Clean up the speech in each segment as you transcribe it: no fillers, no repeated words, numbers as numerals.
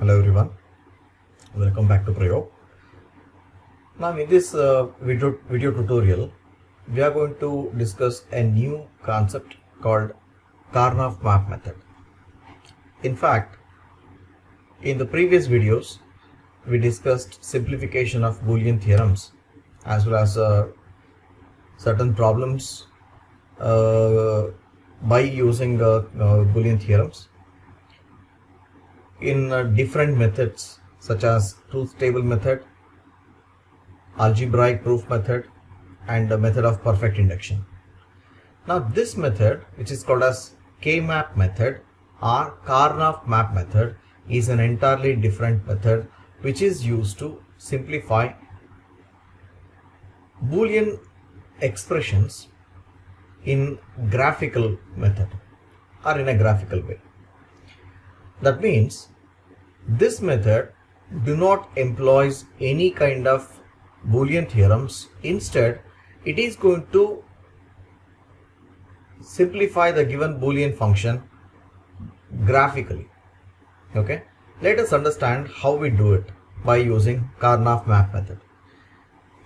Hello everyone, welcome back to Prayog. Now in this video tutorial, we are going to discuss a new concept called Karnaugh map method. In fact, in the previous videos, we discussed simplification of Boolean theorems as well as certain problems by using Boolean theorems in different methods such as truth table method, algebraic proof method, and the method of perfect induction. Now this method, which is called as K-map method or Karnaugh map method, is an entirely different method which is used to simplify Boolean expressions in graphical method or in a graphical way. That means this method do not employs any kind of Boolean theorems. Instead, it is going to simplify the given Boolean function graphically. Okay, let us understand how we do it by using Karnaugh map method.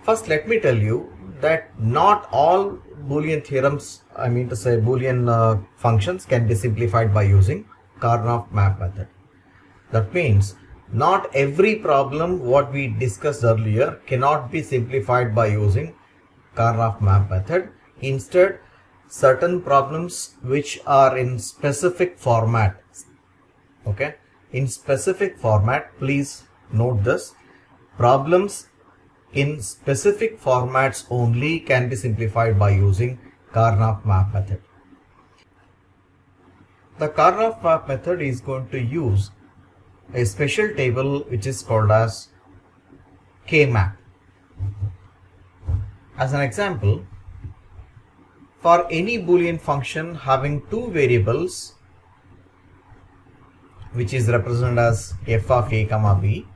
First, let me tell you that not all Boolean theorems, I mean to say Boolean functions, can be simplified by using Karnaugh map method. That means not every problem what we discussed earlier cannot be simplified by using Karnaugh map method. Instead, certain problems which are in specific format, okay, in specific format, please note this, problems in specific formats only can be simplified by using Karnaugh map method. The Karnaugh map method is going to use a special table which is called as K-map. As an example, for any Boolean function having two variables which is represented as f of a comma b,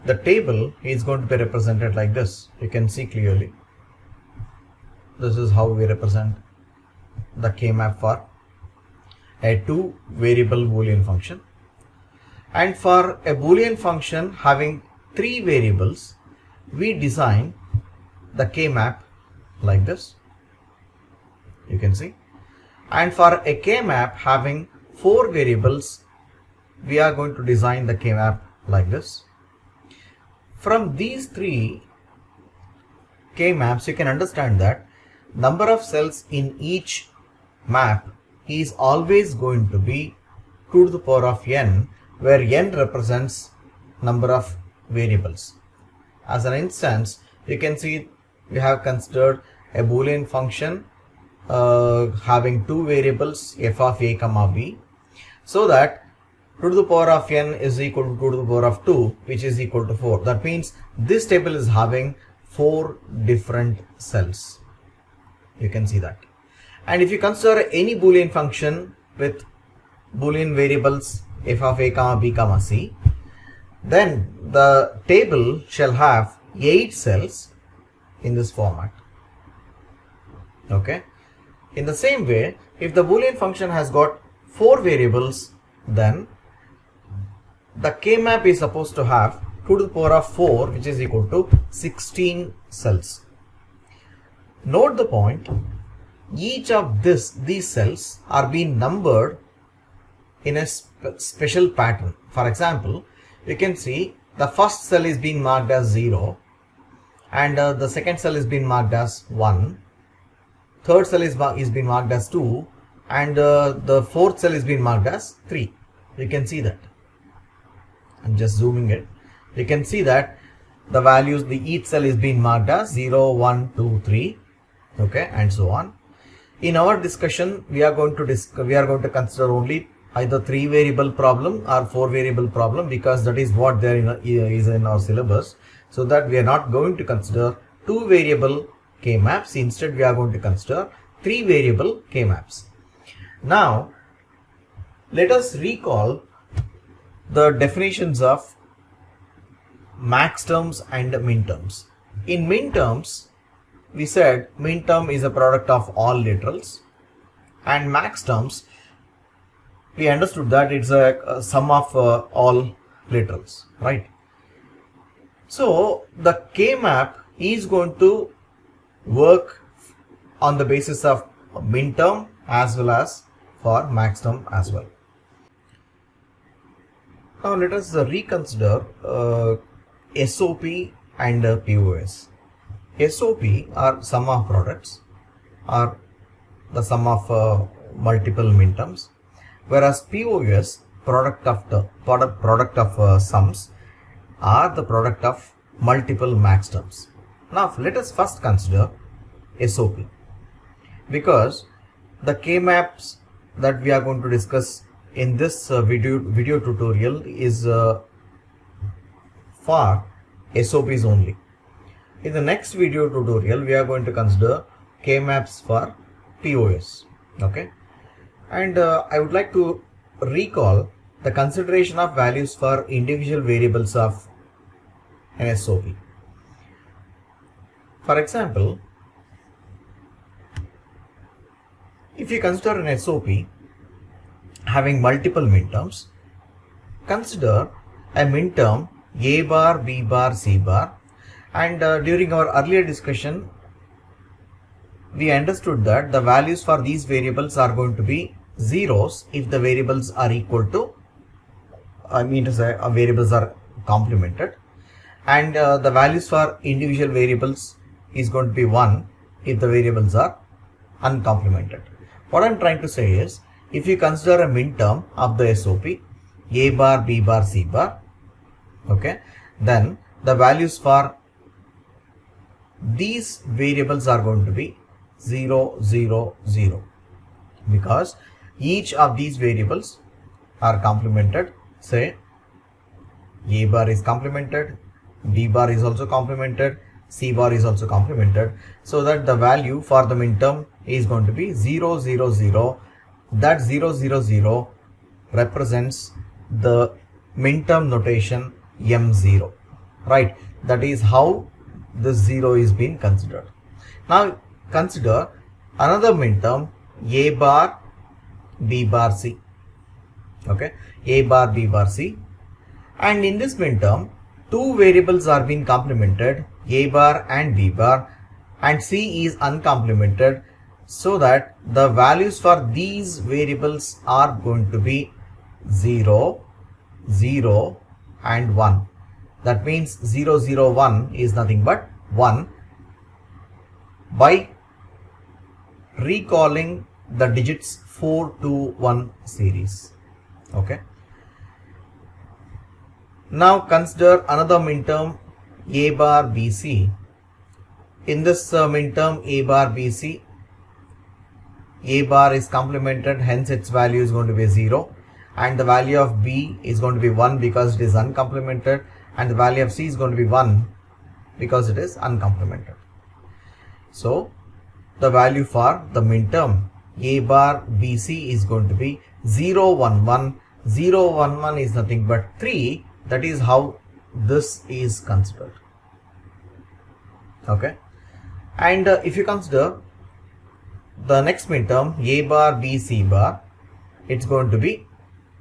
the table is going to be represented like this. You can see clearly. This is how we represent the K-map for a two variable Boolean function. And for a Boolean function having three variables, we design the K-map like this. You can see. And for a K-map having four variables, we are going to design the K-map like this. From these three K-maps, you can understand that number of cells in each map is always going to be 2 to the power of n, where n represents number of variables. As an instance, you can see we have considered a Boolean function having two variables f of a comma b, so that 2 to the power of n is equal to 2 to the power of 2, which is equal to 4. That means this table is having 4 different cells. You can see that. And if you consider any Boolean function with Boolean variables f of a comma b comma c, then the table shall have 8 cells in this format. Okay. In the same way, if the Boolean function has got 4 variables, then the K-map is supposed to have 2 to the power of 4, which is equal to 16 cells. Note the point, each of these cells are being numbered in a special pattern. For example, you can see the first cell is being marked as 0, and the second cell is being marked as 1, third cell is being marked as 2, and the fourth cell is being marked as 3. You can see that. I'm just zooming it. You can see that the values, each cell is being marked as 0, 1, 2, 3, okay, and so on. In our discussion, we are going to consider only either 3 variable problem or 4 variable problem, because that is what there is in our syllabus. So that we are not going to consider 2 variable K-maps. Instead, we are going to consider 3 variable K-maps. Now, let us recall the definitions of max terms and min terms. In min terms, we said min term is a product of all literals, and max terms we understood that it's a sum of all literals, right? So the K-map is going to work on the basis of min term as well as for max term as well. Now let us reconsider SOP and POS. SOP are sum of products, or the sum of multiple minterms, whereas POS, product of sums, are the product of multiple max terms. Now let us first consider SOP, because the K-maps that we are going to discuss in this video tutorial is for SOPs only. In the next video tutorial, we are going to consider K-maps for POS. Okay, and I would like to recall the consideration of values for individual variables of an SOP. For example, if you consider an SOP having multiple minterms, consider a minterm A bar, B bar, C bar, and during our earlier discussion we understood that the values for these variables are going to be zeros if the variables are equal to, I mean to say variables are complemented, and the values for individual variables is going to be 1 if the variables are uncomplemented. What I am trying to say is, if you consider a minterm of the SOP A bar, B bar, C bar, okay, then the values for these variables are going to be 0, 0, 0, because each of these variables are complemented. Say A bar is complemented, B bar is also complemented, C bar is also complemented, so that the value for the minterm is going to be 0, 0, 0. That 0, 0, 0 represents the minterm notation M0, right? That is how this 0 is being considered. Now consider another minterm A bar, B bar, C. Okay, A bar, B bar, C, and in this minterm two variables are being complemented, A bar and B bar, and C is uncomplemented, so that the values for these variables are going to be 0, 0 and 1. That means 0, 0, 1 is nothing but 1 by recalling the digits 4 to 1 series. Okay. Now consider another minterm A bar, B, C. In this minterm A bar, B, C, A bar is complemented, hence its value is going to be 0, and the value of B is going to be 1 because it is uncomplemented, and the value of C is going to be 1 because it is uncomplemented. So the value for the minterm A bar, B, C is going to be 0, 1, 1. 0, 1, 1 is nothing but 3. That is how this is considered. Okay, and if you consider the next minterm A bar, B, C bar, it's going to be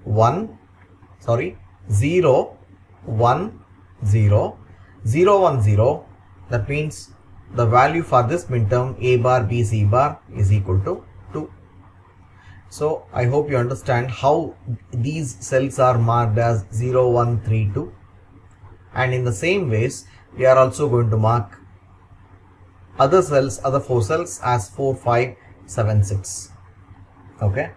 0, 1, 0, 0, 1, 0. That means the value for this minterm A bar, B, C bar is equal to 2. So I hope you understand how these cells are marked as 0, 1, 3, 2, and in the same ways we are also going to mark other cells, other 4 cells as 4, 5, 7, 6. Okay.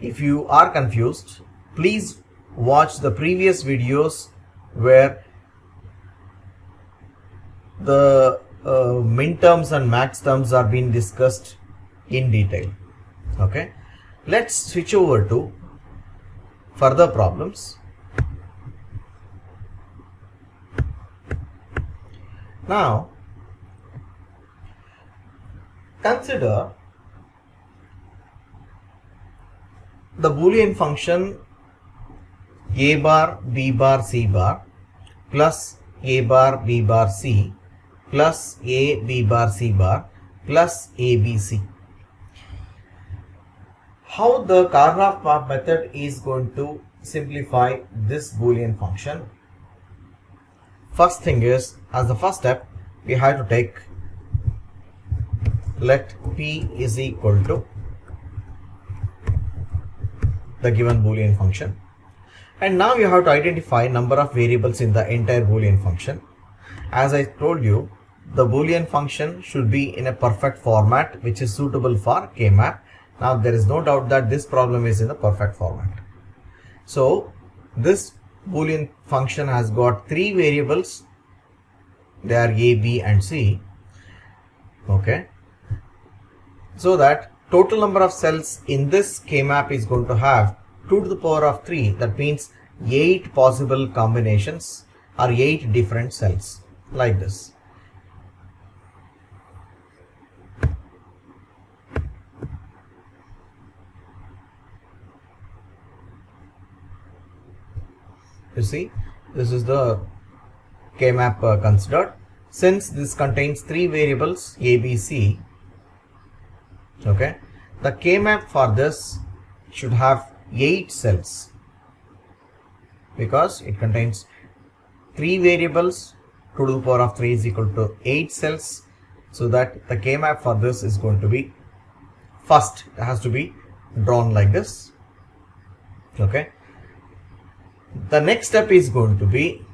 If you are confused, please watch the previous videos where the minterms and max terms are being discussed in detail. Okay. Let's switch over to further problems. Now consider the Boolean function A bar, B bar, C bar plus A bar, B bar, C plus A, B bar, C bar plus ABC. How the Karnaugh map method is going to simplify this Boolean function? First thing is, as the first step, we have to take let p is equal to the given Boolean function. And now you have to identify number of variables in the entire Boolean function. As I told you, the Boolean function should be in a perfect format which is suitable for K-map. Now there is no doubt that this problem is in the perfect format. So this Boolean function has got three variables. They are A, B and C. Okay. So that total number of cells in this K-map is going to have 2 to the power of 3. That means 8 possible combinations or 8 different cells like this. You see, this is the K-map considered. Since this contains 3 variables A, B, C, okay, the K-map for this should have 8 cells because it contains 3 variables. 2 to the power of 3 is equal to 8 cells. So that the K-map for this is going to be, first it has to be drawn like this. Okay. The next step is going to be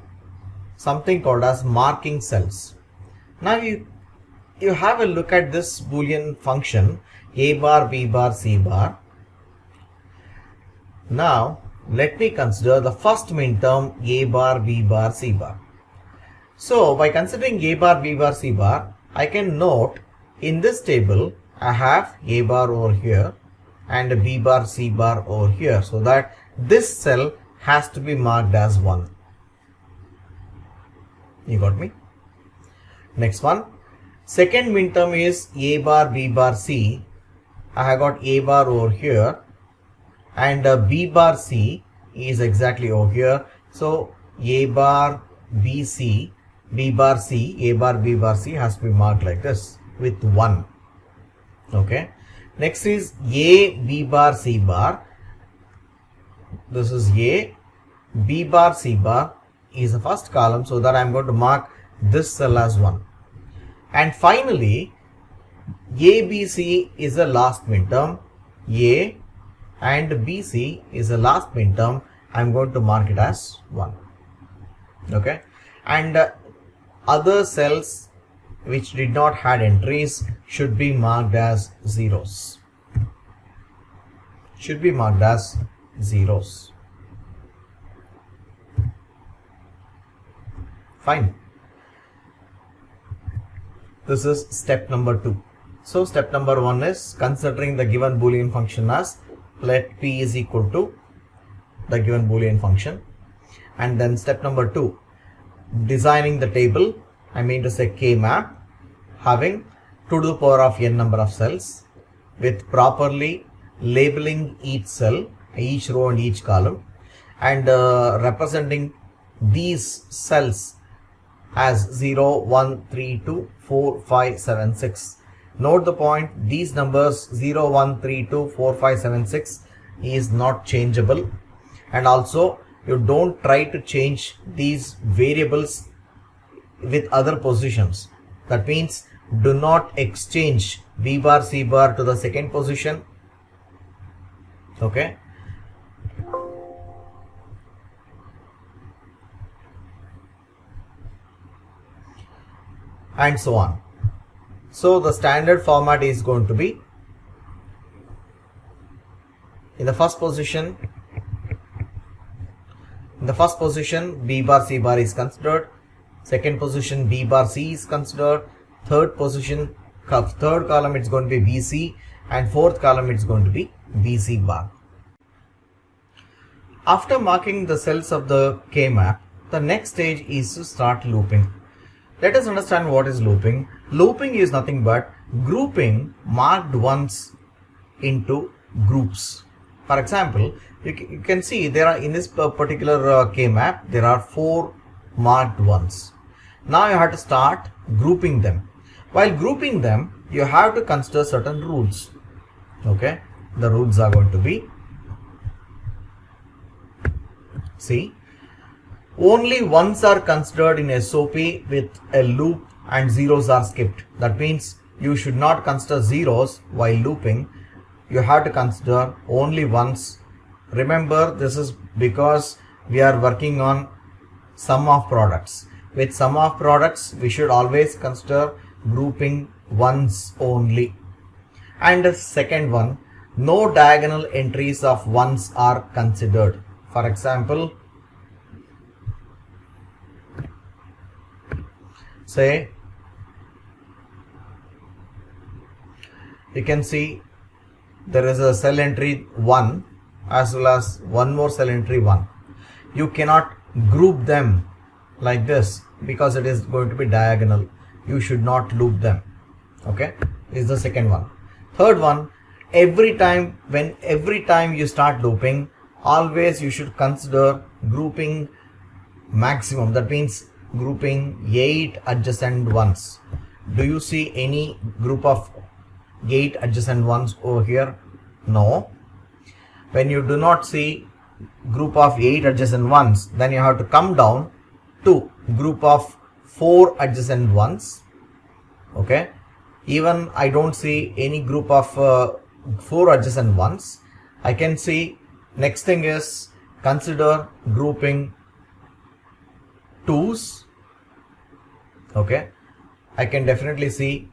something called as marking cells. Now you have a look at this Boolean function A bar, B bar, C bar. Now let me consider the first minterm A bar, B bar, C bar. So by considering A bar, B bar, C bar, I can note in this table I have A bar over here and B bar, C bar over here, so that this cell has to be marked as 1. You got me? Next one. Second minterm is A bar, B bar, C. I have got A bar over here and B bar, C is exactly over here. So A bar, B, C, B bar, C, A bar, B bar, C has to be marked like this with 1. Okay. Next is A, B bar, C bar. This is A, B bar, C bar is the first column, so that I am going to mark this cell as 1. And finally, A, B, C is the last minterm. A and B, C is the last minterm. I am going to mark it as 1. Okay. And other cells which did not had entries should be marked as zeros. Should be marked as zeros. Fine. This is step number 2. So step number 1 is considering the given Boolean function as let P is equal to the given Boolean function. And then step number 2, designing the table, I mean to say K-map, having 2 to the power of n number of cells with properly labeling each cell, each row and each column, and representing these cells as 0, 1, 3, 2, 4, 5, 7, 6. Note the point, these numbers 0, 1, 3, 2, 4, 5, 7, 6 is not changeable, and also you don't try to change these variables with other positions. That means do not exchange B bar, C bar to the second position. Okay. And so on. So the standard format is going to be, in the first position B bar, C bar is considered. Second position B bar, C is considered. Third position, third column it's going to be BC, and fourth column it's going to be BC bar. After marking the cells of the K-map, the next stage is to start looping. Let us understand what is looping. Looping is nothing but grouping marked ones into groups. For example, you can see there are in this particular K-map, there are 4 marked ones. Now you have to start grouping them. While grouping them, you have to consider certain rules. Okay, the rules are going to be, see, only ones are considered in SOP with a loop and zeros are skipped. That means you should not consider zeros while looping. You have to consider only ones. Remember, this is because we are working on sum of products. With sum of products, we should always consider grouping ones only. And the second one, no diagonal entries of ones are considered. For example, say you can see there is a cell entry 1 as well as one more cell entry 1. You cannot group them like this because it is going to be diagonal. You should not loop them. Okay, this is the second one. Third one, every time you start looping, always you should consider grouping maximum. That means grouping 8 adjacent ones. Do you see any group of 8 adjacent ones over here? No. When you do not see group of 8 adjacent ones, then you have to come down to group of 4 adjacent ones. Okay, even I don't see any group of 4 adjacent ones. I can see next thing is consider grouping 2's. Okay, I can definitely see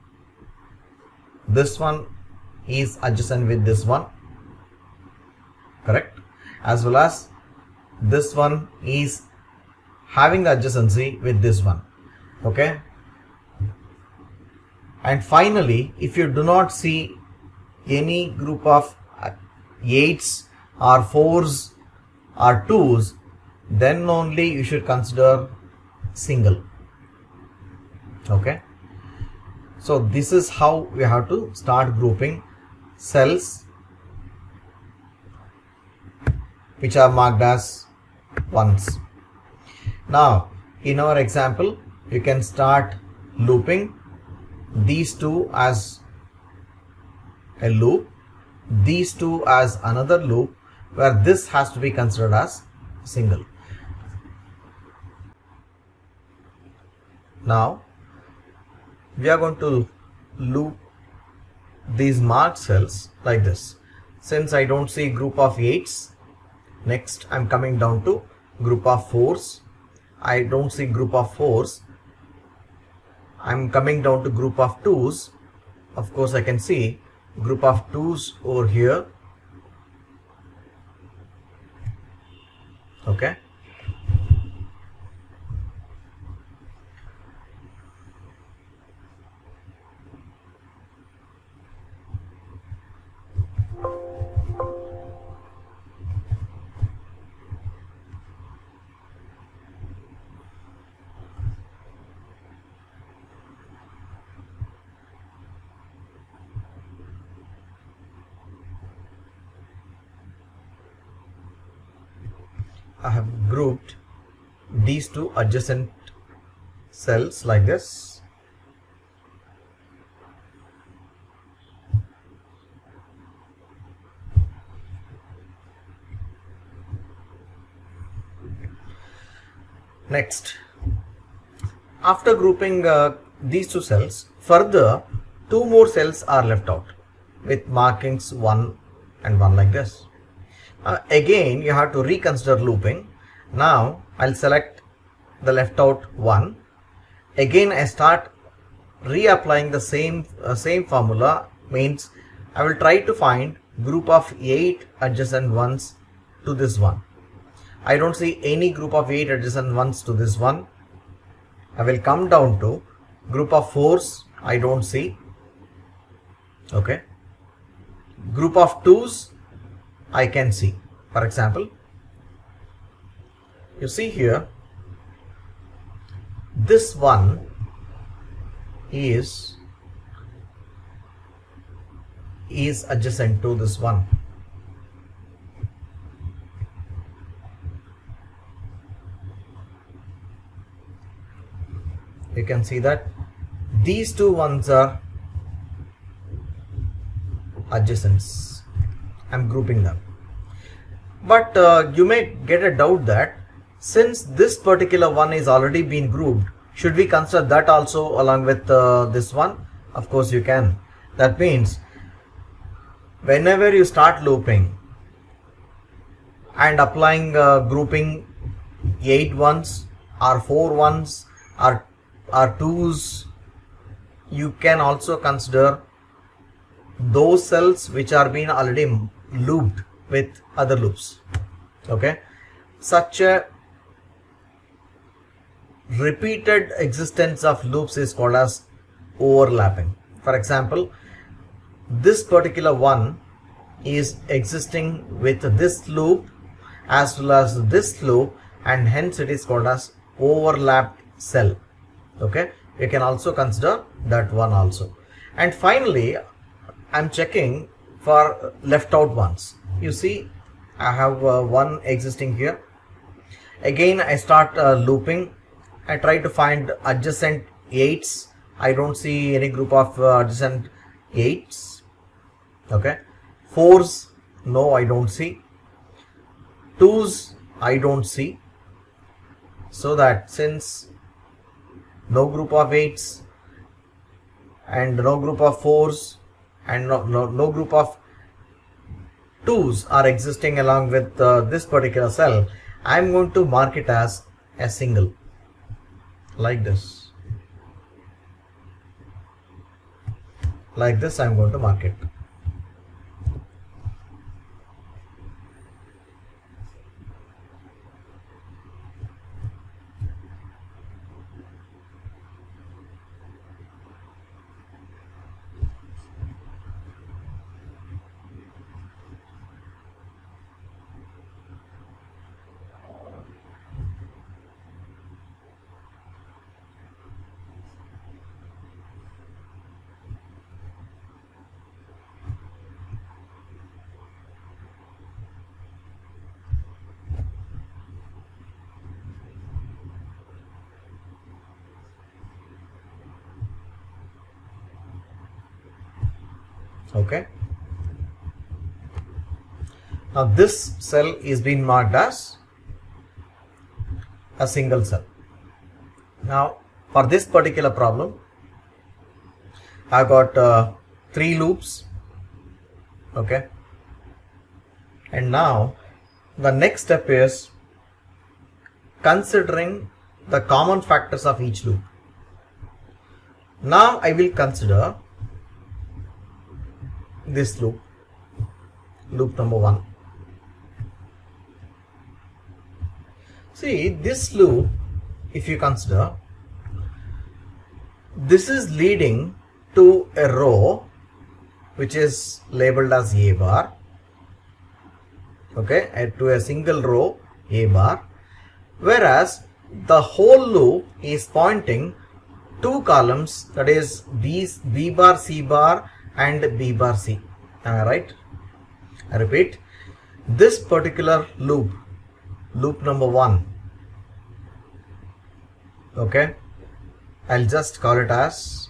this one is adjacent with this one, correct, as well as this one is having the adjacency with this one. Okay, and finally, if you do not see any group of 8's or 4's or 2's, then only you should consider single. Okay, so this is how we have to start grouping cells which are marked as ones. Now in our example, you can start looping these two as a loop, these two as another loop, where this has to be considered as single. Now we are going to loop these marked cells like this. Since I don't see group of 8's, next I'm coming down to group of 4's. I don't see group of 4's. I'm coming down to group of 2's. Of course, I can see group of 2's over here. Okay. I have grouped these two adjacent cells like this. Next, after grouping these two cells, further 2 more cells are left out with markings 1 and 1 like this. Again, you have to reconsider looping. Now I'll select the left out one. Again, I start reapplying the same formula. Means I will try to find group of 8 adjacent ones to this one. I don't see any group of 8 adjacent ones to this one. I will come down to group of 4's. I don't see. Okay. Group of 2's I can see. For example, you see here, this one is adjacent to this one. You can see that these two ones are adjacents. I'm grouping them. But you may get a doubt that since this particular one is already been grouped, should we consider that also along with this one? Of course you can. That means whenever you start looping and applying grouping 8 ones or 4 ones or 2's, you can also consider those cells which are being already looped with other loops. Okay, such a repeated existence of loops is called as overlapping. For example, this particular one is existing with this loop as well as this loop, and hence it is called as overlapped cell. Okay, you can also consider that one also. And finally, I'm checking for left out ones. You see, I have one existing here. Again, I start looping. I try to find adjacent 8's. I don't see any group of adjacent 8's. Okay, 4's, no, I don't see. 2's, I don't see. So that since no group of 8's and no group of 4's and no group of 2's are existing along with this particular cell, I am going to mark it as a single, like this. Like this I am going to mark it. Okay, now this cell is being marked as a single cell. Now for this particular problem, I got 3 loops. Okay, and now the next step is considering the common factors of each loop. Now I will consider this loop, loop number 1. See, this loop, if you consider, this is leading to a row which is labeled as A bar. Okay, to a single row A bar, whereas the whole loop is pointing 2 columns, that is B bar, C bar and B bar C. Am I right? I repeat, this particular loop, loop number 1, okay, I'll just call it as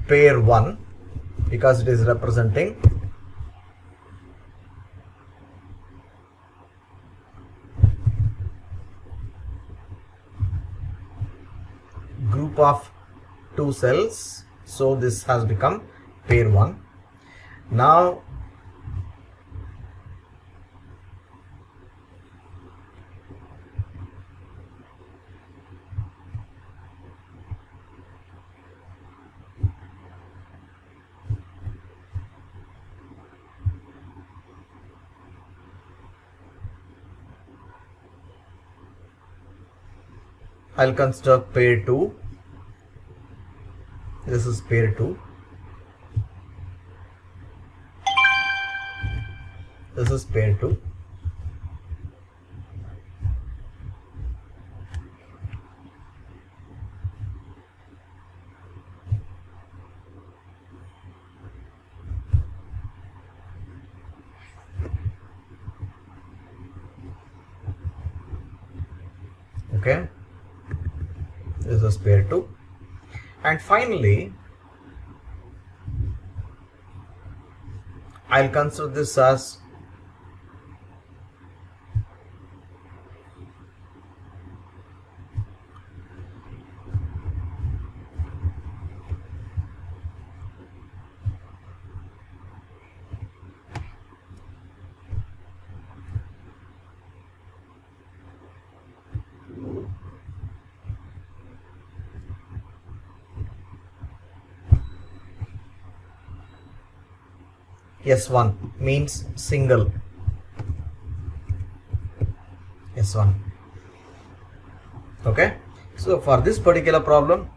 pair 1 because it is representing group of 2 cells, so this has become pair 1. Now I'll consider pair 2. This is pair 2. This is pair 2. Okay, this is pair 2. And finally, I'll consider this as S1 means single S1. Okay, so for this particular problem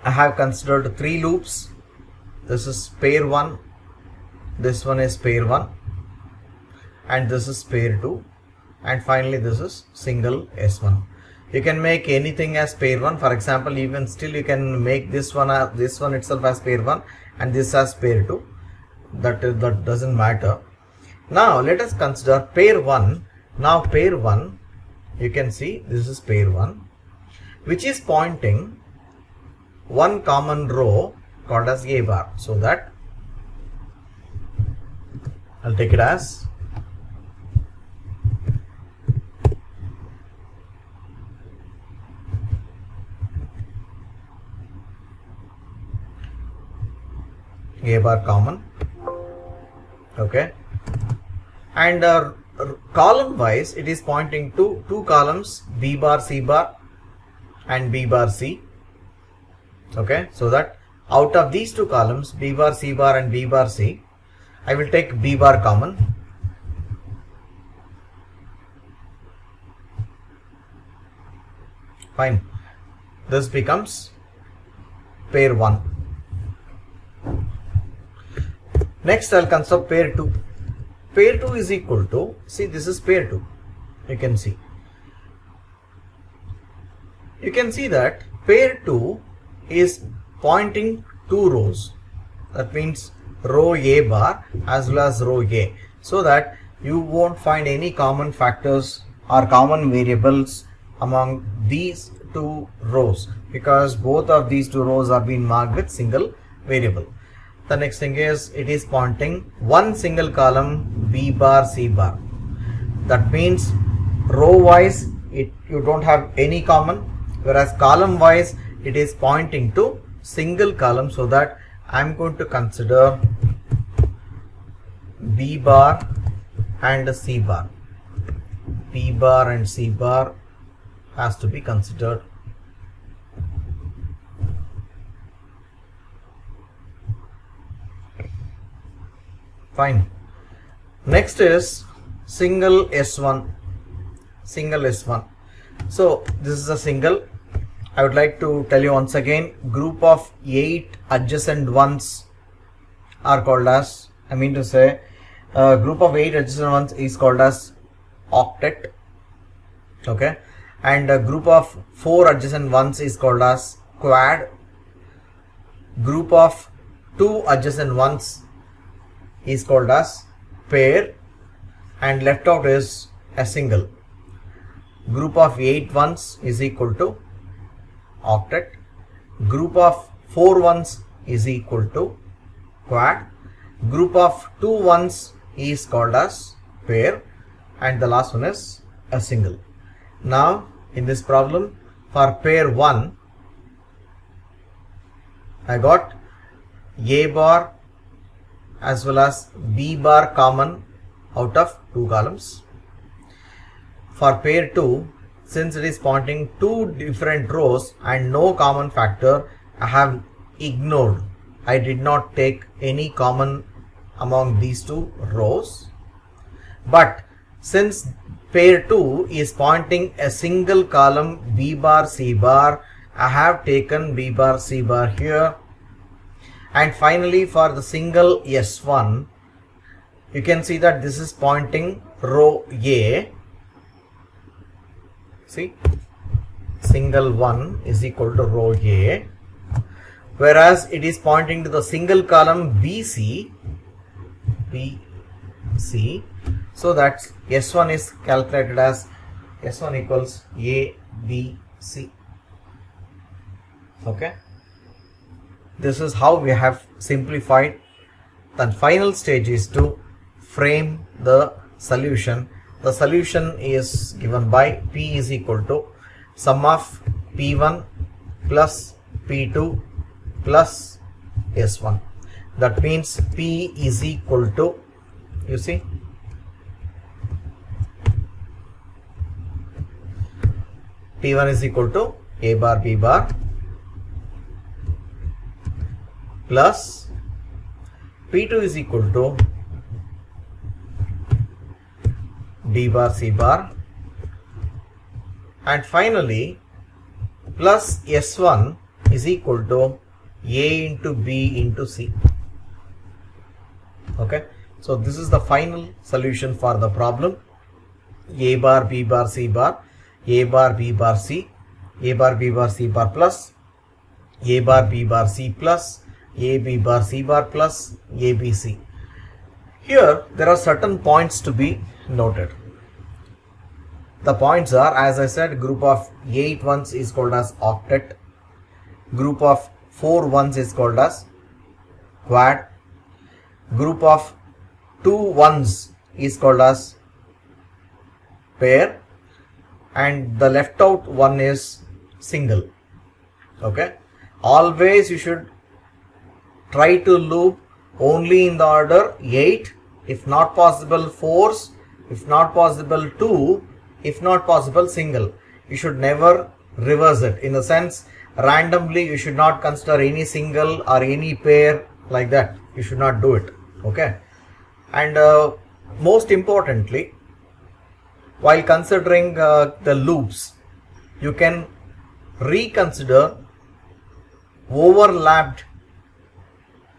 I have considered 3 loops. This is pair 1, this one is pair 1, and this is pair 2, and finally this is single S1. You can make anything as pair 1. For example, even still you can make this one itself as pair 1 and this as pair 2. That doesn't matter. Now let us consider pair 1. Now pair 1, you can see this is pair 1, which is pointing one common row called as A bar. So that I'll take it as A bar common. Okay, and column wise it is pointing to 2 columns, B bar, C bar and B bar, C. Okay, so that out of these 2 columns, B bar, C bar and B bar, C, I will take B bar common. Fine, this becomes pair 1. Next I'll consider pair 2. Pair 2 is equal to, see this is pair 2, you can see that pair 2 is pointing 2 rows. That means row A bar as well as row A, so that you won't find any common factors or common variables among these 2 rows, because both of these 2 rows are being marked with single variable. The next thing is it is pointing one single column, B bar, C bar. That means row wise you don't have any common, whereas column wise it is pointing to single column, so that I am going to consider B bar and C bar. B bar and C bar has to be considered. Fine. Next is single S1. Single S1. So this is a single. I would like to tell you once again, group of 8 adjacent ones are called as, I mean to say, group of 8 adjacent ones is called as octet. Okay, and a group of 4 adjacent ones is called as quad. Group of 2 adjacent ones is called as pair, and left out is a single. Group of 8 ones is equal to octet. Group of 4 ones is equal to quad. Group of 2 ones is called as pair, and the last one is a single. Now in this problem, for pair 1 I got A bar as well as B bar common out of 2 columns. For pair 2, since it is pointing 2 different rows and no common factor, I have ignored. I did not take any common among these 2 rows. But since pair 2 is pointing a single column B bar, C bar, I have taken B bar, C bar here. And finally, for the single S1, you can see that this is pointing row A. See, single 1 is equal to row A, whereas it is pointing to the single column BC. So that S1 is calculated as S1 equals A, B, C. Okay. this is how we have simplified. The final stage is to frame the solution. The solution is given by P is equal to sum of P1 plus P2 plus S1. That means P is equal to, you see, P1 is equal to A bar B bar plus P2 is equal to B bar C bar, and finally plus S1 is equal to A into B into C. Okay, so this is the final solution for the problem. A bar B bar C bar, A bar B bar C, A bar B bar C bar plus A bar B bar C plus A B bar C bar plus A B C. Here there are certain points to be noted. The points are, as I said, group of 8 ones is called as octet, group of 4 ones is called as quad, group of 2 ones is called as pair, and the left out one is single. Okay, always you should try to loop only in the order 8, if not possible 4s, if not possible 2, if not possible single. You should never reverse it, in the sense randomly you should not consider any single or any pair like that. You should not do it. Okay, and most importantly, while considering the loops, you can reconsider overlapped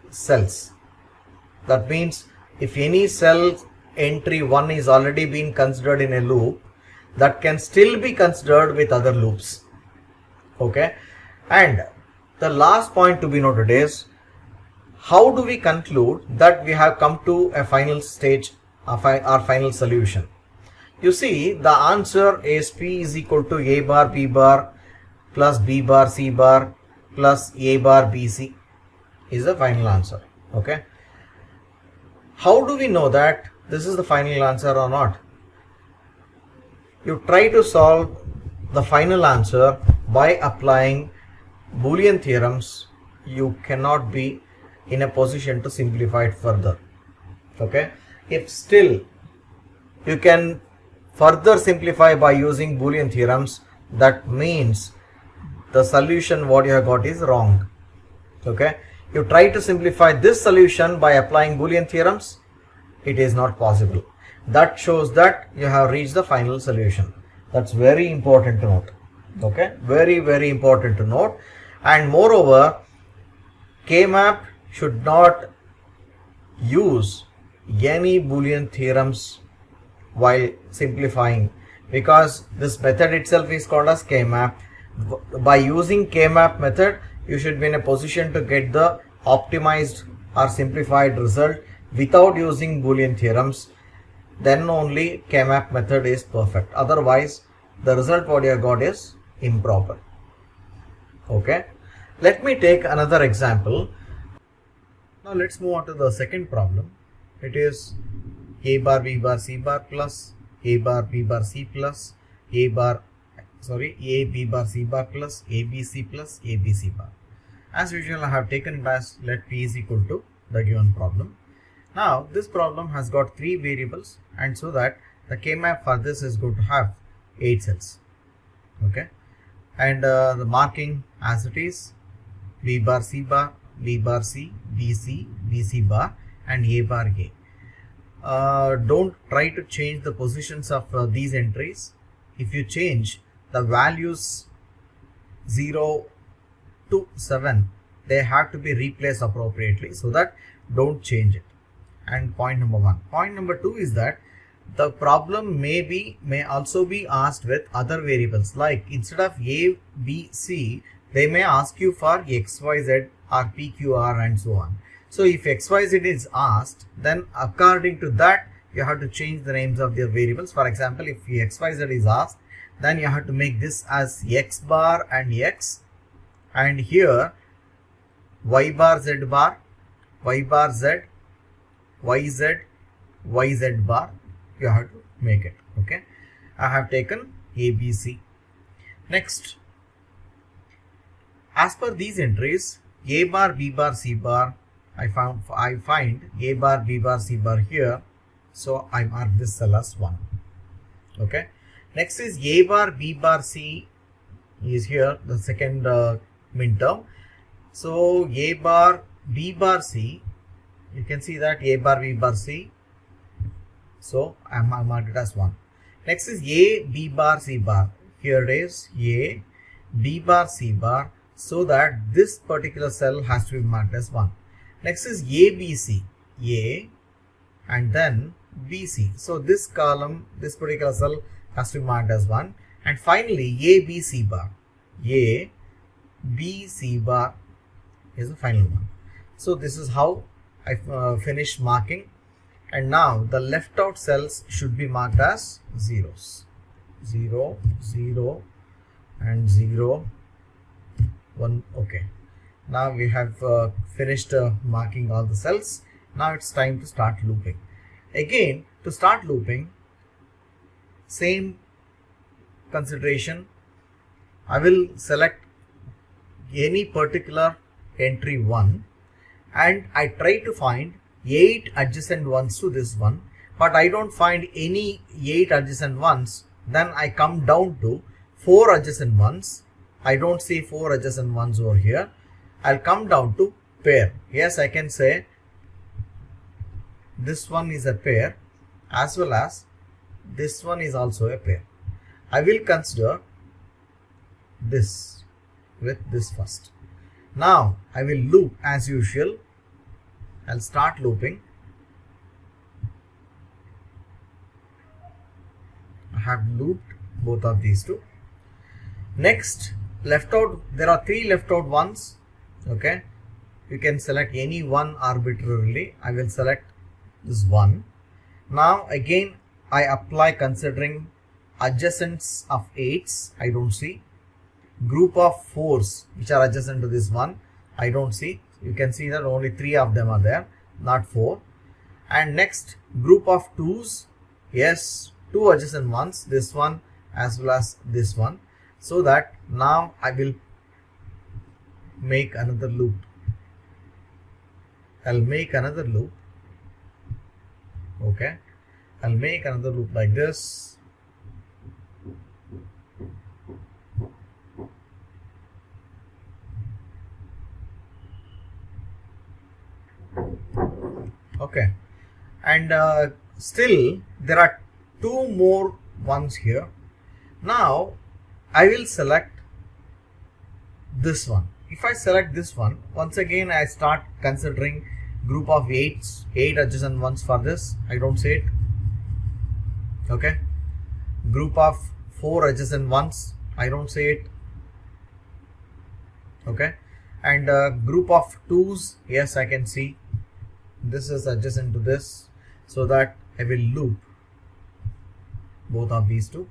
cells. That means if any cell entry 1 is already been considered in a loop, that can still be considered with other loops. Okay, and the last point to be noted is, how do we conclude that we have come to a final stage of our final solution? You see, the answer is P is equal to A bar B bar plus B bar C bar plus A bar B C is the final answer. Okay, how do we know that this is the final answer or not? You try to solve the final answer by applying Boolean theorems. You cannot be in a position to simplify it further. Okay, if still you can further simplify by using Boolean theorems, that means the solution what you have got is wrong. Okay, you try to simplify this solution by applying Boolean theorems, it is not possible. That shows that you have reached the final solution. That's very important to note. Okay, very important to note. And moreover, K-map should not use any Boolean theorems while simplifying, because this method itself is called as K-map. By using K-map method, you should be in a position to get the optimized or simplified result without using Boolean theorems. Then only K-map method is perfect. Otherwise, the result what you have got is improper. Okay, let me take another example. Now let's move on to the second problem. It is A bar B bar C bar plus A bar B bar C plus A B bar C bar plus ABC plus ABC bar. As usual, I have taken it as let P is equal to the given problem. Now this problem has got 3 variables, and so that the K-map for this is going to have 8 cells. Okay, and the marking as it is B bar C bar, B bar C, BC, BC bar, and A bar A. Don't try to change the positions of these entries. If you change the values 0 to 7, they have to be replaced appropriately, so that don't change it. And point number 1. Point number 2 is that the problem may also be asked with other variables, like instead of A, B, C, they may ask you for X, Y, Z or P, Q, R and so on. So if X, Y, Z is asked, then according to that you have to change the names of the variables. For example, if X, Y, Z is asked, then you have to make this as X bar and X, and here y bar, z bar, y bar, z, yz, yz bar. You have to make it. Okay, I have taken A, B, C. Next, as per these entries, A bar, B bar, C bar, I find A bar, B bar, C bar here. So I mark this cell as 1. Okay. Next is A bar, B bar, C is here, the second min term. So A bar, B bar, C, you can see that A bar, B bar, C. So I marked it as 1. Next is A, B bar, C bar. Here it is A, B bar, C bar. So that this particular cell has to be marked as 1. Next is A, B, C. A and then B, C. So this column, this particular cell has to be marked as 1. And finally A, B, C bar. A, B, C bar is the final one. So this is how I finished marking. And now the left out cells should be marked as zeros. 0, 0 and 0, 1. Okay. Now we have finished marking all the cells. Now it's time to start looping. Again, to start looping, same consideration. I will select any particular entry 1 and I try to find 8 adjacent ones to this one, but I don't find any 8 adjacent ones. Then I come down to 4 adjacent ones. I don't see 4 adjacent ones over here. I'll come down to pair. Yes, I can say this one is a pair as well as this one is also a pair. I will consider this with this first. Now I will loop as usual. I'll start looping. I have looped both of these two. Next, left out, there are 3 left out ones. Okay, you can select any one arbitrarily. I will select this one. Now again I apply considering adjacents of 8s. I don't see. Group of 4s which are adjacent to this one, I don't see. You can see that only 3 of them are there, not 4. And next, group of 2s. Yes, 2 adjacent ones, this one as well as this one. So that now I will make another loop. I'll make another loop. Okay, I'll make another loop like this. Okay, and still there are 2 more ones here. Now I will select this one. If I select this one, once again I start considering group of 8s, 8 adjacent ones for this. I don't see it. Okay, group of 4 adjacent ones, I don't see it. Okay, and group of 2s, yes, I can see this is adjacent to this, so that I will loop both of these two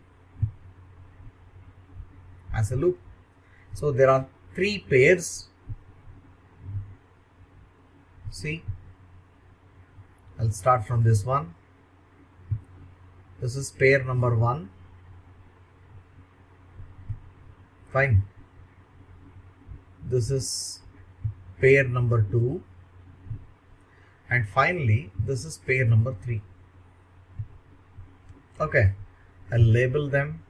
as a loop. So there are 3 pairs. See, I'll start from this one. This is pair number 1. Fine. This is pair number 2. And finally, this is pair number 3. Okay, I'll label them.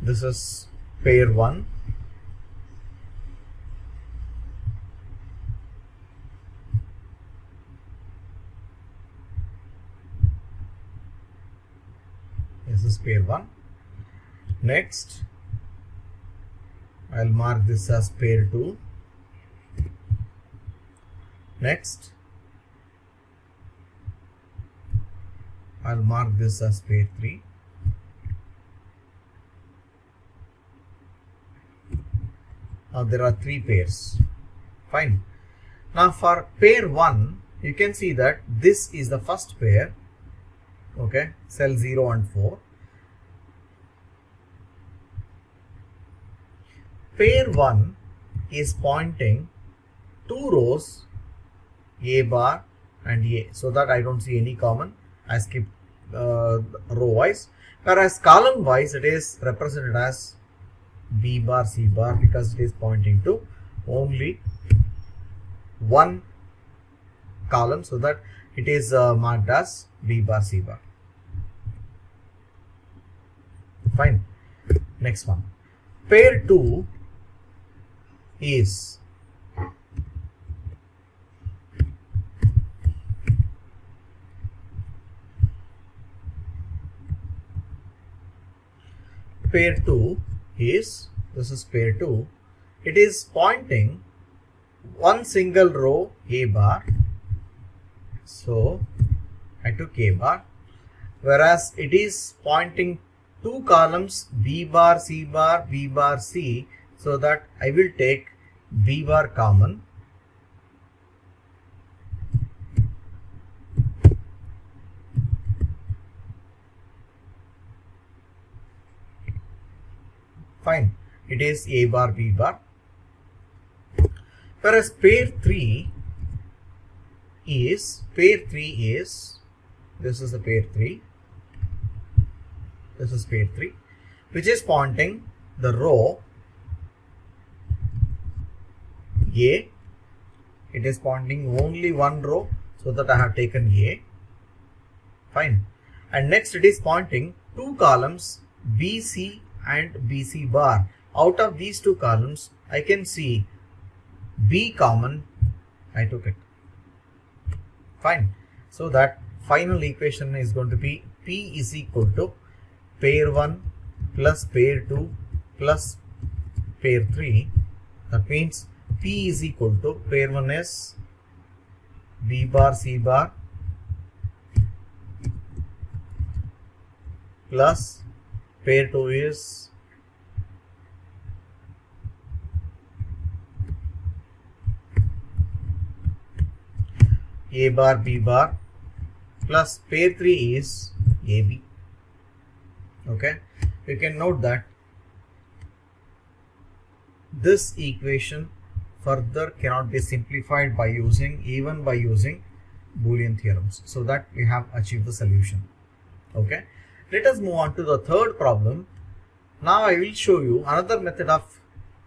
This is pair 1. This is pair 1. Next, I'll mark this as pair 2. Next, I'll mark this as pair 3. Now there are 3 pairs. Fine. Now for pair 1, you can see that this is the first pair, okay, cell 0 and 4. Pair 1 is pointing 2 rows A bar and A, so that I don't see any common. I skip row wise, whereas column wise it is represented as B bar C bar because it is pointing to only one column, so that it is marked as B bar C bar. Fine. Next one. Pair 2 is pair 2 is, this is pair 2, it is pointing one single row A bar, so I took A bar, whereas it is pointing two columns B bar C bar B bar C, so that I will take B bar common. Fine, it is A bar B bar. Whereas pair 3 is, this is the pair 3, this is pair 3, which is pointing the row A. It is pointing only one row, so that I have taken A. Fine. And next it is pointing two columns BC and BC bar. Out of these two columns, I can see B common, I took it. Fine. So that final equation is going to be P is equal to pair 1 plus pair 2 plus pair 3. That means P is equal to pair 1 is B bar C bar plus pair 2 is A bar B bar plus pair 3 is AB. Okay, you can note that this equation further cannot be simplified by using Boolean theorems, so that we have achieved the solution. Okay, let us move on to the third problem. Now I will show you another method of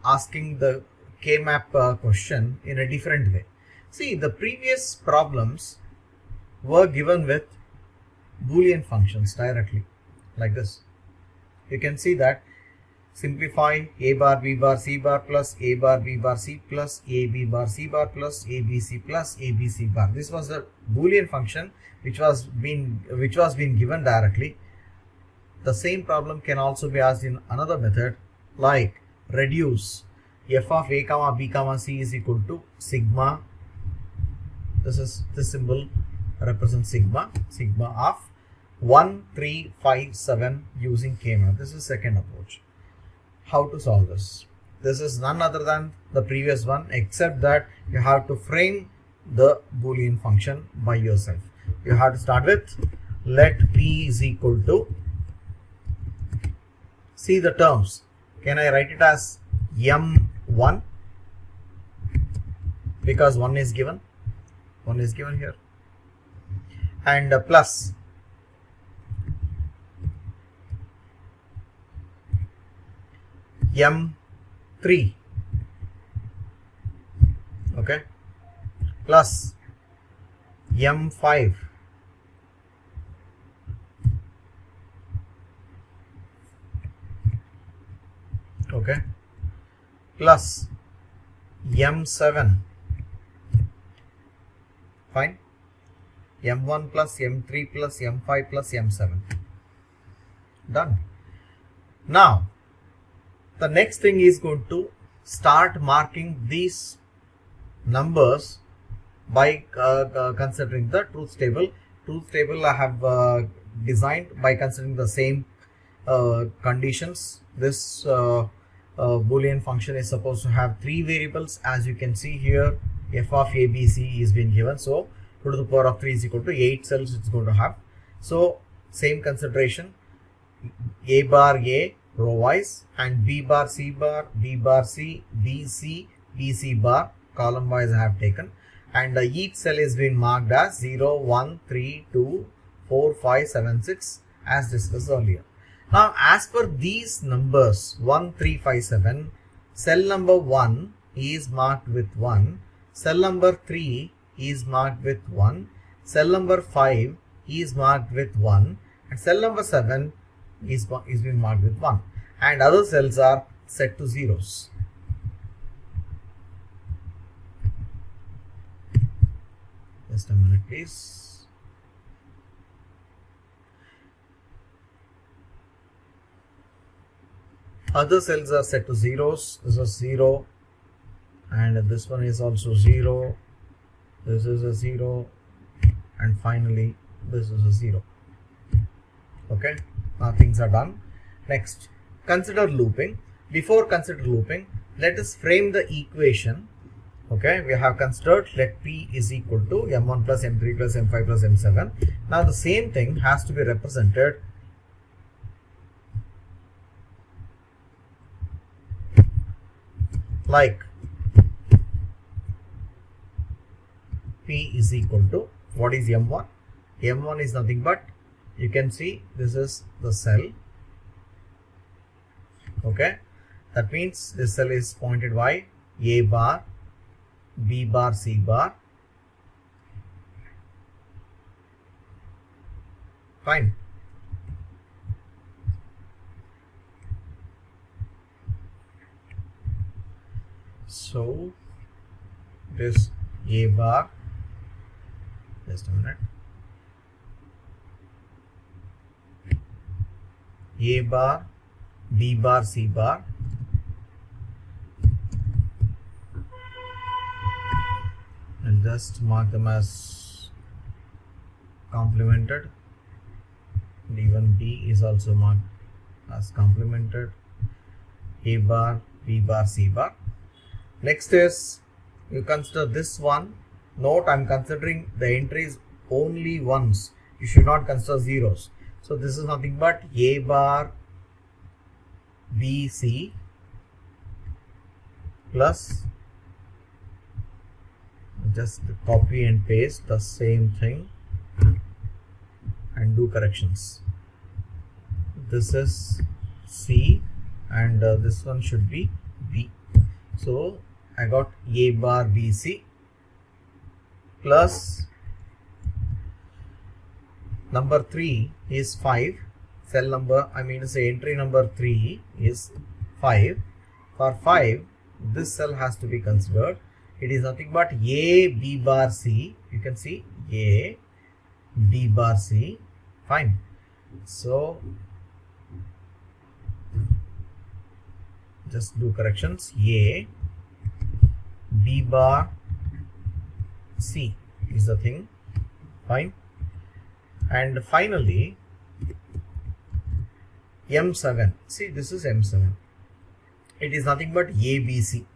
asking the K-map question in a different way. See, the previous problems were given with Boolean functions directly, like this. You can see that simplify A bar B bar C bar plus A bar B bar C plus A B bar C bar plus ABC plus ABC bar. This was the Boolean function which was being given directly. The same problem can also be asked in another method, like reduce f of A comma B comma C is equal to sigma. This symbol represents sigma of 1, 3, 5, 7 using K-map. This is second approach. How to solve this? This is none other than the previous one, except that you have to frame the Boolean function by yourself. You have to start with let P is equal to, see the terms. Can I write it as M1? Because 1 is given. 1 is given here. And plus M3, okay, plus M5, okay, plus M7, fine, M1 plus M3 plus M5 plus M7, done. Now the next thing is going to start marking these numbers by considering the truth table. Truth table I have designed by considering the same conditions. This Boolean function is supposed to have 3 variables. As you can see here, f of ABC is being given. So 2 to the power of 3 is equal to 8 cells it's going to have. So same consideration, A bar A row wise and B bar C bar, B bar C, B C, B C bar column wise I have taken, and each cell is being marked as 0, 1, 3, 2, 4, 5, 7, 6 as discussed earlier. Now as per these numbers 1, 3, 5, 7, cell number 1 is marked with 1, cell number 3 is marked with 1, cell number 5 is marked with 1, and cell number 7 is being marked with 1, and other cells are set to zeros. Just a minute please. Other cells are set to zeros. This is 0 and this one is also 0. This is a 0 and finally this is a 0. Okay, now things are done. Next, consider looping. Before consider looping, let us frame the equation. Okay, we have considered let P is equal to M1 plus M3 plus M5 plus M7. Now the same thing has to be represented like P is equal to, what is M1? M1 is nothing but, you can see this is the cell. Okay, that means this cell is pointed by A bar, B bar, C bar. Fine. So this A bar, just a minute, A bar, B bar, C bar, and just mark them as complemented, and even B is also marked as complemented, A bar, B bar, C bar. Next is, you consider this one. Note, I am considering the entries only ones. You should not consider zeros. So this is nothing but A bar B C plus, just copy and paste the same thing and do corrections. This is C and this one should be B. So I got A bar B C plus number 3 is 5, cell number, I mean to say entry number 3 is 5. For 5, this cell has to be considered. It is nothing but A B bar C. You can see A B bar C. Fine. So just do corrections. A B bar C is the thing. Fine. And finally M7. See, this is M7. It is nothing but ABC.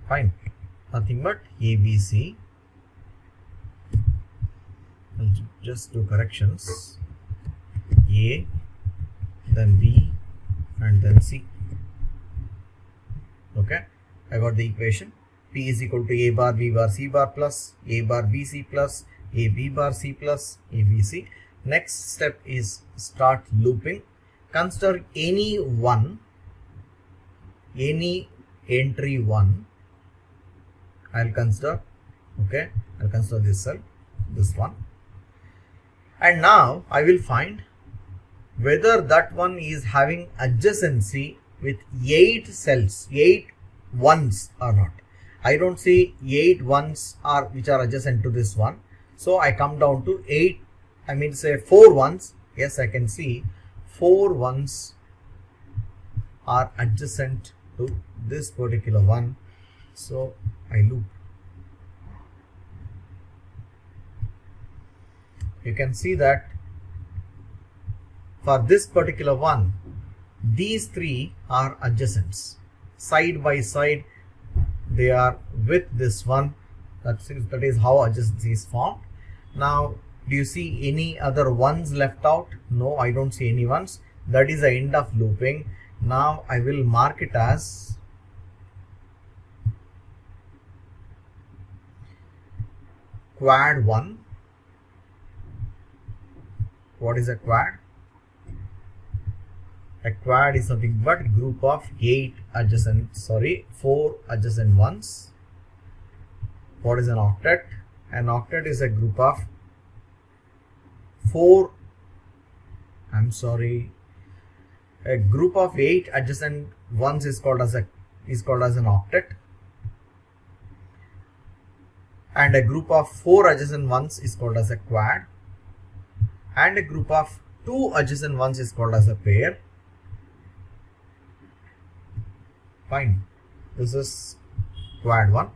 Fine. Nothing but ABC. I'll just do corrections. A, then B, and then C. Okay. I got the equation. P is equal to A bar B bar C bar plus A bar B C plus A B bar C plus A B C. Next step is start looping. Consider any one, any entry 1. I'll consider, okay, I'll consider this cell, this one. And now I will find whether that one is having adjacency with 8 cells, 8 ones or not. I don't see 8 ones are which are adjacent to this one. So I come down to 8, I mean to say 4 ones. Yes, I can see 4 ones are adjacent to this particular one. So I loop. You can see that for this particular one, these 3 are adjacents. Side by side, they are with this one. That is how adjacency is formed. Now, do you see any other ones left out? No, I don't see any ones. That is the end of looping. Now I will mark it as quad 1. What is a quad? A quad is nothing but group of 4 adjacent ones. What is an octet? An octet is a group of 8 adjacent ones is called as an octet, and a group of 4 adjacent ones is called as a quad, and a group of 2 adjacent ones is called as a pair. Fine, this is quad 1.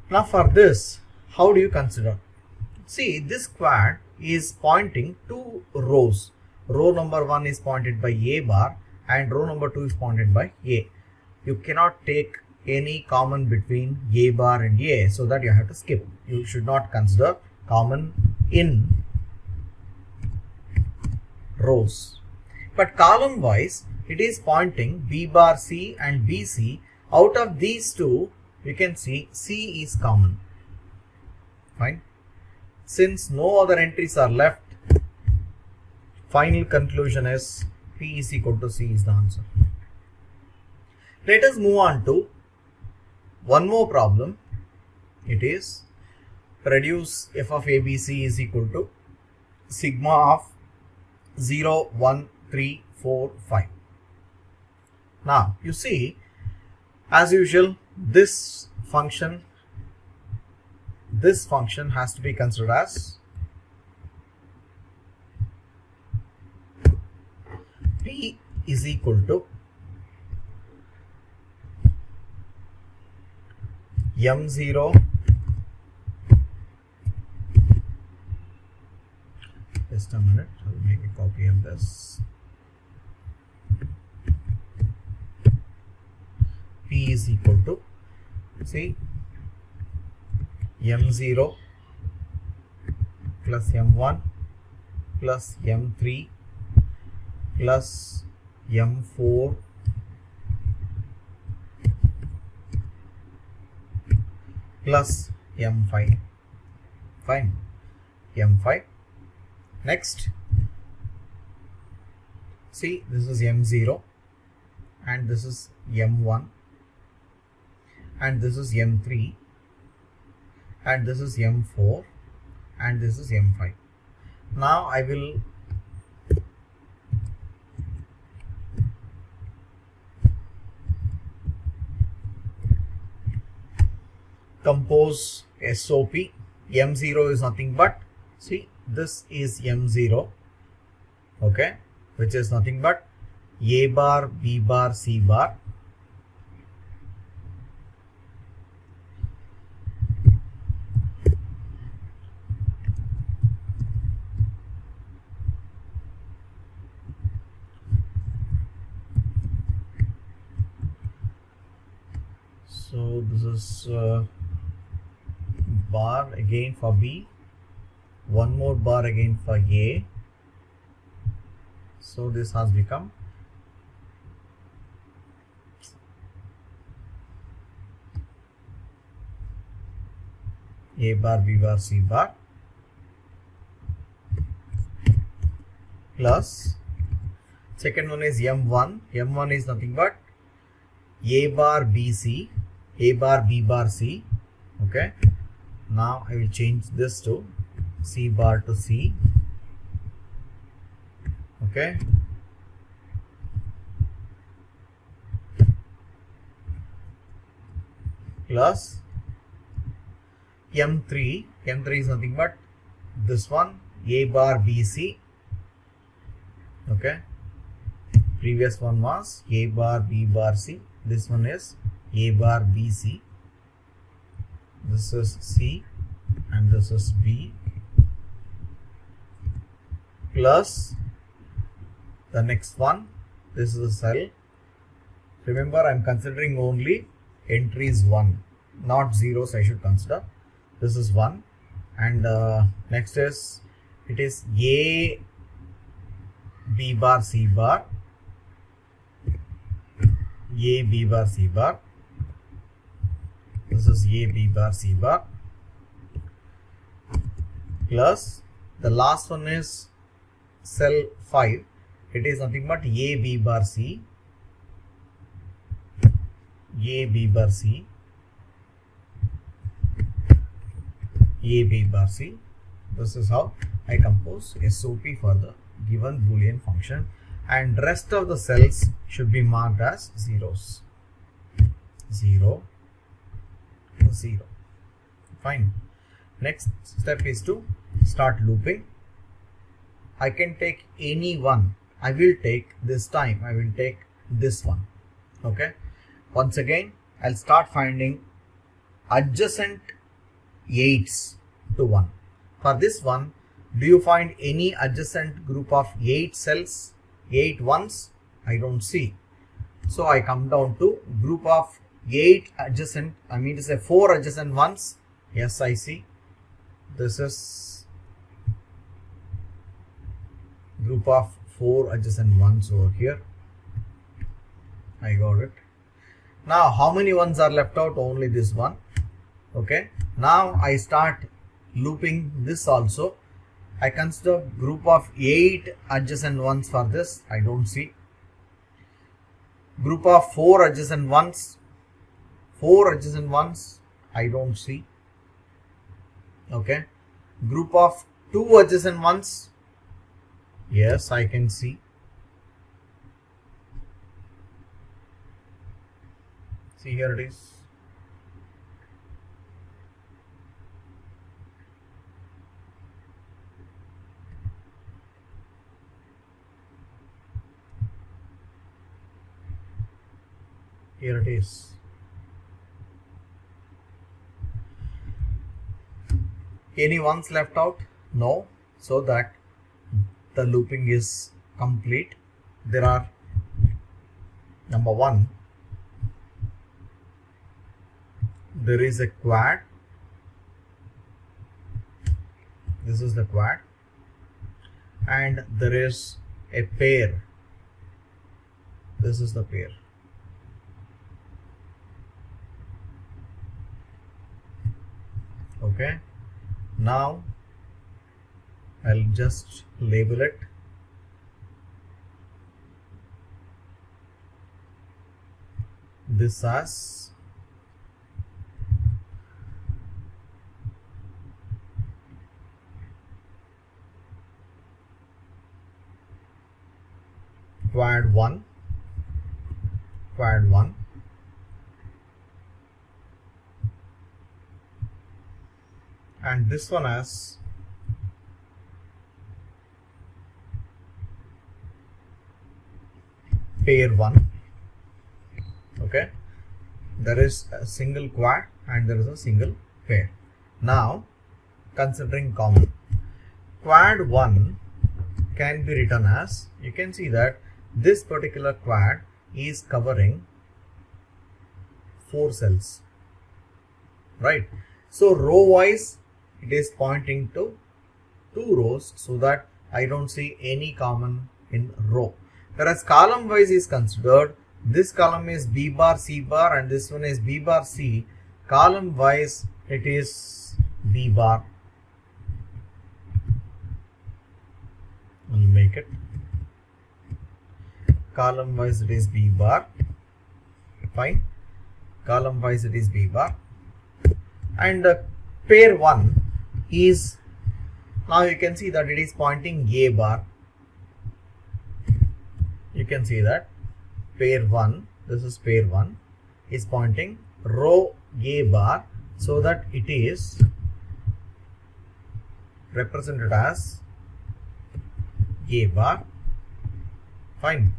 Now for this, how do you consider? See, this quad is pointing to rows. Row number 1 is pointed by A bar and row number 2 is pointed by A. You cannot take any common between A bar and A, so that you have to skip. You should not consider common in rows. But column wise, it is pointing B bar C and BC. Out of these two, you can see C is common. Fine. Since no other entries are left, final conclusion is P is equal to C is the answer. Let us move on to one more problem. It is reduce f of ABC is equal to sigma of 0, 1, 3, 4, 5. Now you see, as usual, this function has to be considered as P is equal to M0 just a minute, I'll make a copy of this. P is equal to, see, M0 plus M1 plus M3 plus M4 plus M5. Fine. M5. Next, see, this is M0 and this is M1 and this is M3 and this is M4 and this is M5. Now I will compose SOP. M0 is nothing but, see, this is M0, okay, which is nothing but A bar, B bar, C bar. So this is bar again for B, one more bar again for A. So this has become A bar, B bar, C bar plus second one is M1. M1 is nothing but A bar, B, C, A bar, B bar, C. Okay. Now I will change this to C bar to C. Okay. Plus M3. M3 is nothing but this one, A bar, B, C. Okay. Previous one was A bar, B bar, C. This one is A bar, B, C. This is C and this is B, plus the next one, this is a cell. Remember, I am considering only entries 1. not zeros I should consider. This is 1, and next is, it is A B bar C bar, A B bar C bar. This is A B bar C bar, plus the last one is cell 5. It is nothing but A B bar C, A B bar C, A B bar C. This is how I compose SOP for the given Boolean function, and rest of the cells should be marked as zeros. 0, 0. Fine. Next step is to start looping. I can take any one. I will take this time, I will take this one. Okay. Once again, I'll start finding adjacent 8s to 1. For this one, do you find any adjacent group of 8 cells, 8 ones? I don't see. So I come down to group of 8 adjacent, I mean to say 4 adjacent ones. Yes, I see. This is group of 4 adjacent ones over here. I got it. Now how many ones are left out? Only this one. Okay. Now I start looping this also. I consider group of 8 adjacent ones for this. I don't see. Group of 4 adjacent ones. 4 adjacent ones. I don't see. Okay. Group of 2 adjacent ones. Yes, I can see. See, here it is. Here it is. Any ones left out? No. So that the looping is complete. There are, number 1, there is a quad. This is the quad, and there is a pair. This is the pair. Okay. Now I'll just label it. This as quad 1, quad 1, and this one as pair 1. Okay, there is a single quad and there is a single pair. Now considering common, quad 1 can be written as, you can see that this particular quad is covering 4 cells, right? So row wise it is pointing to 2 rows, so that I don't see any common in row. Whereas column wise is considered, this column is B bar C bar and this one is B bar C. Column wise it is B bar. I'll make it. Column wise it is B bar. Fine. Column wise it is B bar. And pair 1 is, now you can see that it is pointing A bar. You can see that pair 1, this is pair 1, is pointing row A bar, so that it is represented as A bar. Fine.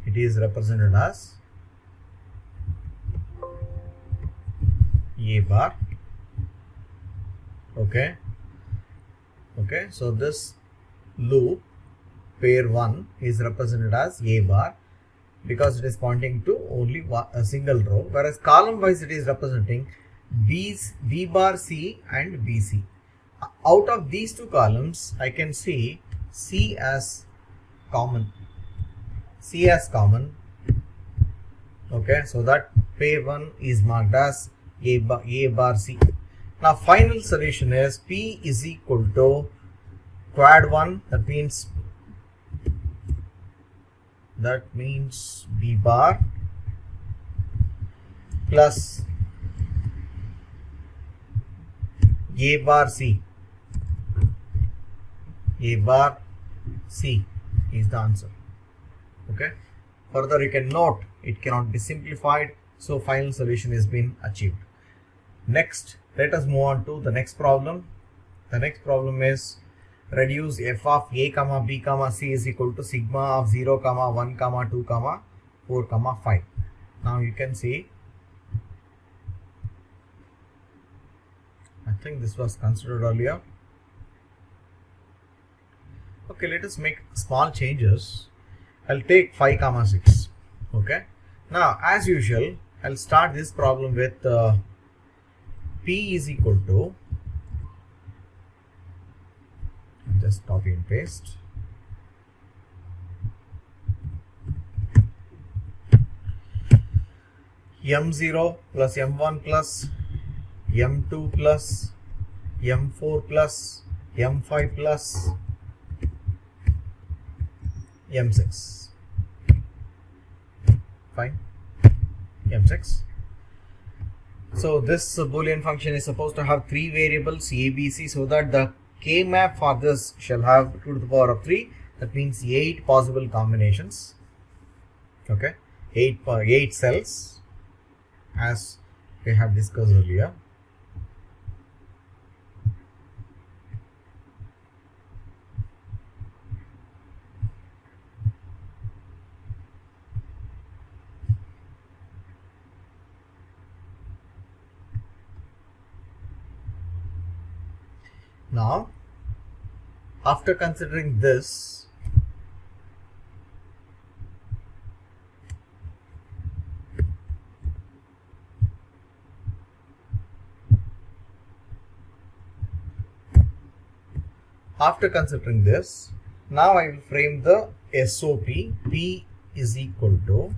It is represented as A bar. Okay. So this loop pair 1 is represented as A bar because it is pointing to only a single row, whereas column wise it is representing B bar C and BC. Out of these two columns, I can see C as common. Okay, so that pair 1 is marked as A bar C. Now final solution is P is equal to quad 1, that means B bar plus A bar C. A bar C is the answer. Okay. Further, you can note it cannot be simplified, so final solution has been achieved. Next, let us move on to the next problem. The next problem is reduce f of a comma b comma c is equal to sigma of 0 comma 1 comma 2 comma 4 comma 5. Now you can see, I think this was considered earlier. Okay, let us make small changes. I'll take 5 comma 6. Okay. Now as usual, I'll start this problem with P is equal to, just copy and paste, M0 plus M1 plus M2 plus M4 plus M5 plus M6. Fine. M6. So this Boolean function is supposed to have 3 variables A, B, C, so that the K map for this shall have 2 to the power of 3. That means 8 possible combinations. Okay, 8 cells, as we have discussed earlier. Now, after considering this, now I will frame the SOP. P is equal to,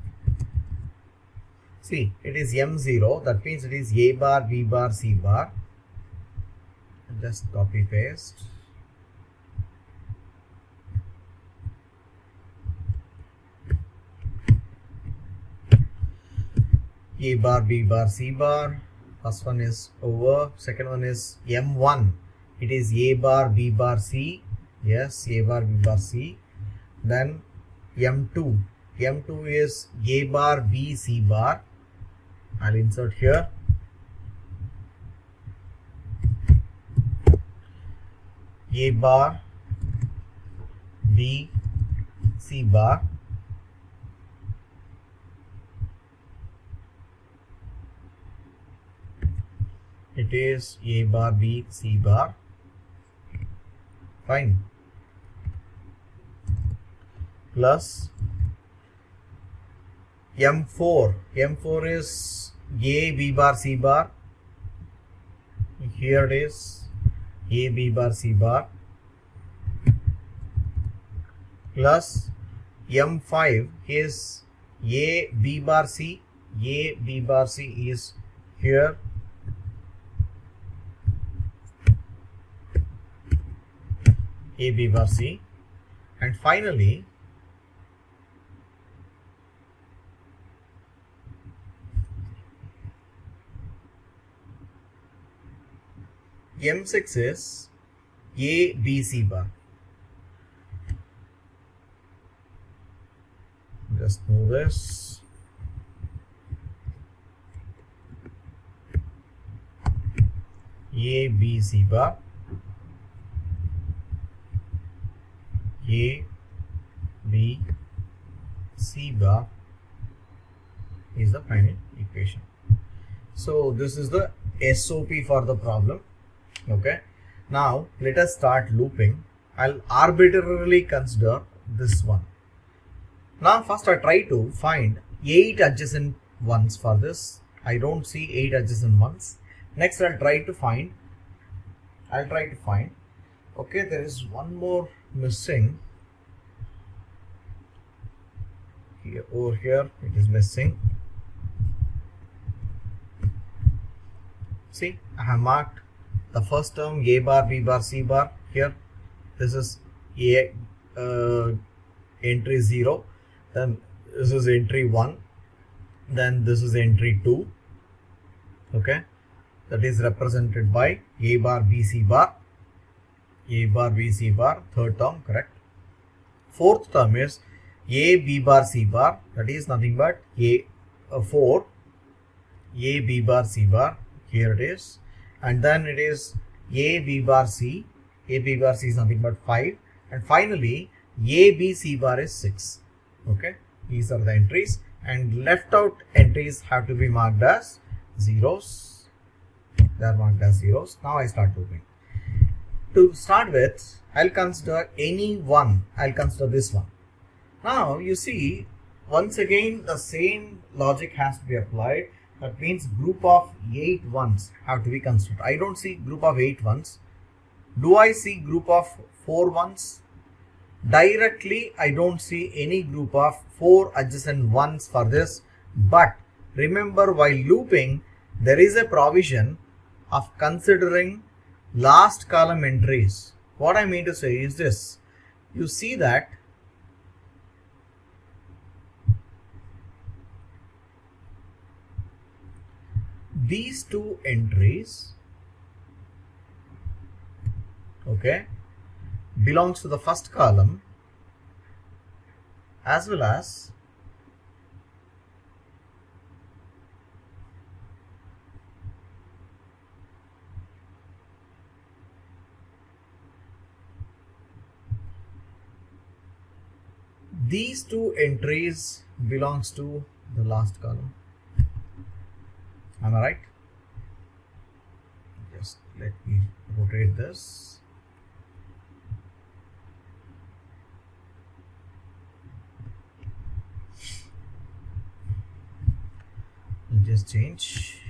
see, it is M0, that means it is A bar, B bar, C bar. Just copy paste. A bar, B bar, C bar. First one is over. Second one is M1. It is A bar, B bar, C. Yes, A bar, B bar, C. Then M2. M2 is A bar, B, C bar. I'll insert here. A bar, B, C bar. It is A bar, B, C bar. Fine. Plus M4. M4 is A, B bar, C bar. Here it is A, B bar, C bar. Plus M5 is A, B bar, C. A, B bar, C is here. A, B bar, C. And finally, M6 is A, B, C bar. Just move this. A, B, C bar. A, B, C bar is the final equation. So this is the SOP for the problem. Okay. Now let us start looping. I'll arbitrarily consider this one. Now first I try to find 8 adjacent ones for this. I don't see 8 adjacent ones. Next I'll try to find. Okay, there is one more missing. Here, over here it is missing. See, I have marked the first term A bar, B bar, C bar. Here this is A entry 0, then this is entry 1, then this is entry 2. Okay, that is represented by A bar, B, C bar. A bar, B, C bar, third term, correct. Fourth term is A, B bar, C bar, that is nothing but 4, A, B bar, C bar, here it is, and then it is A, B bar, C, A, B bar, C is nothing but 5, and finally A, B, C bar is 6. Okay, these are the entries, and left out entries have to be marked as zeros. They are marked as zeros. Now I start looping. To start with, I'll consider any one. I'll consider this one. Now you see, once again the same logic has to be applied. That means group of 8 ones have to be considered. I don't see group of 8 ones. Do I see group of 4 ones? Directly I don't see any group of 4 adjacent ones for this. But remember, while looping there is a provision of considering last column entries. What I mean to say is this. You see that these two entries, okay, belongs to the first column as well as these two entries belongs to the last column. Am I right? Just let me rotate this. Just change.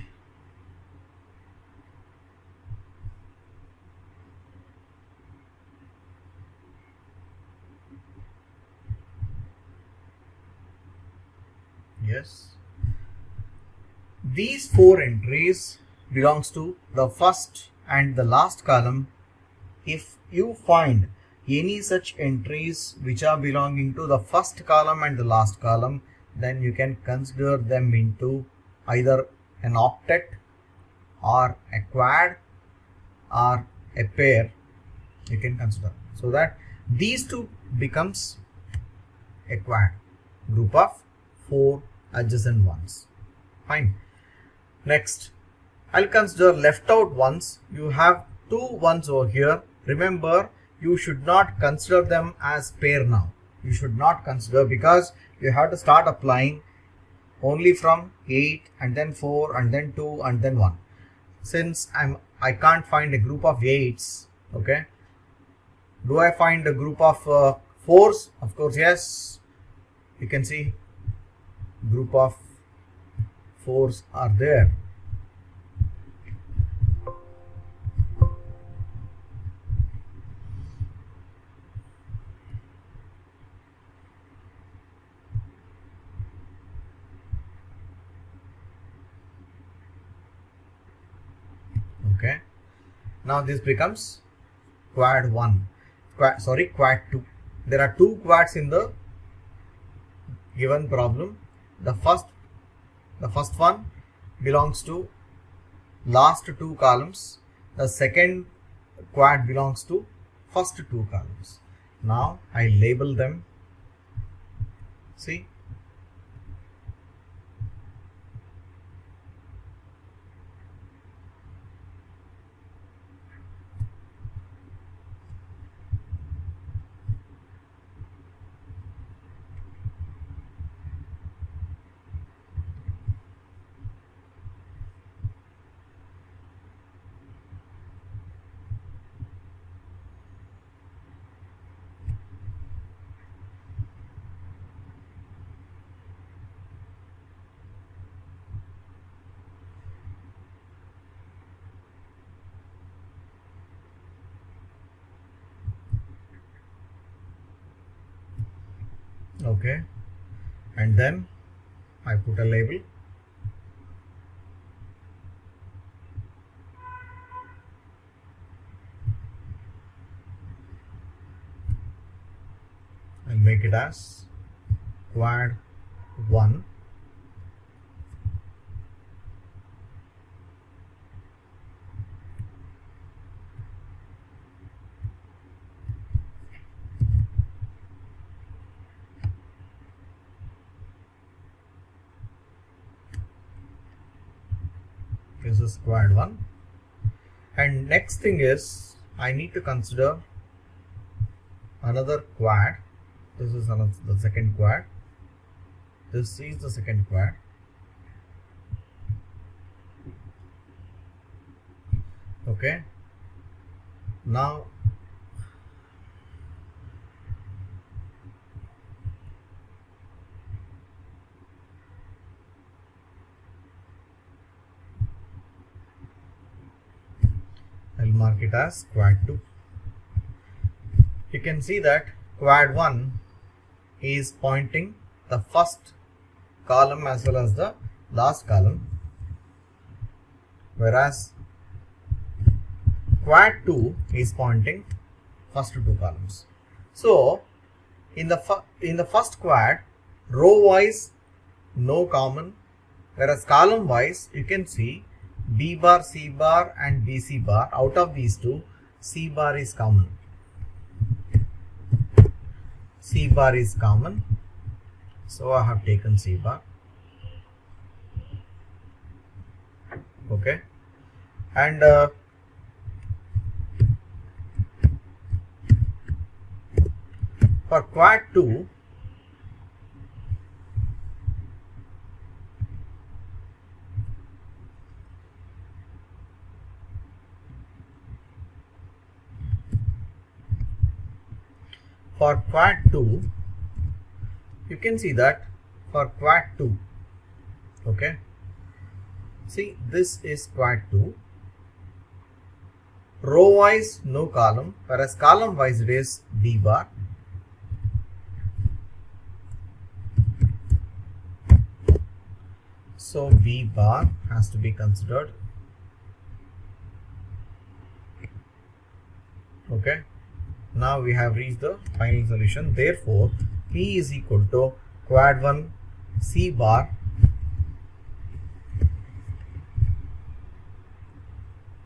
Yes. These 4 entries belongs to the first and the last column. If you find any such entries which are belonging to the first column and the last column, then you can consider them into either an octet or a quad or a pair. You can consider, so that these two becomes a quad, group of 4 adjacent ones. Fine. Next, I'll consider left out ones. You have 2 ones over here. Remember, you should not consider them as pair now. You should not consider, because you have to start applying only from 8 and then 4 and then 2 and then 1. Since I can't find a group of 8s, okay. Do I find a group of 4s? Of course, yes. You can see group of 4s are there. Okay. Now this becomes quad 1. Quad 2. There are 2 quads in the given problem. The first one belongs to last 2 columns. The second quad belongs to first 2 columns. Now I label them. See, Okay, and then I put a label. I'll make it as quad 1. This is quad 1. And next thing is I need to consider another quad. This is the second quad. This is the second quad. Okay. Now I'll mark it as quad 2. You can see that quad 1 is pointing the first column as well as the last column, whereas quad 2 is pointing first two columns. So in the first quad, row wise no common, whereas column wise you can see B bar, C bar and BC bar. Out of these two, C bar is common. C bar is common, so I have taken C bar. Okay, and for quad 2, you can see that for quad 2, okay, see this is quad 2, row wise no column, whereas column wise it is B bar. So B bar has to be considered. Okay, now we have reached the final solution. Therefore, P is equal to quad 1 C bar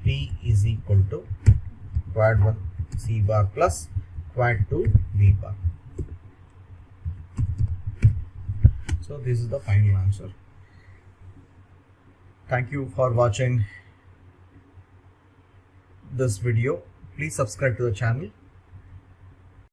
P is equal to quad 1 C bar plus quad 2 B bar. So this is the final answer. Thank you for watching this video. Please subscribe to the channel.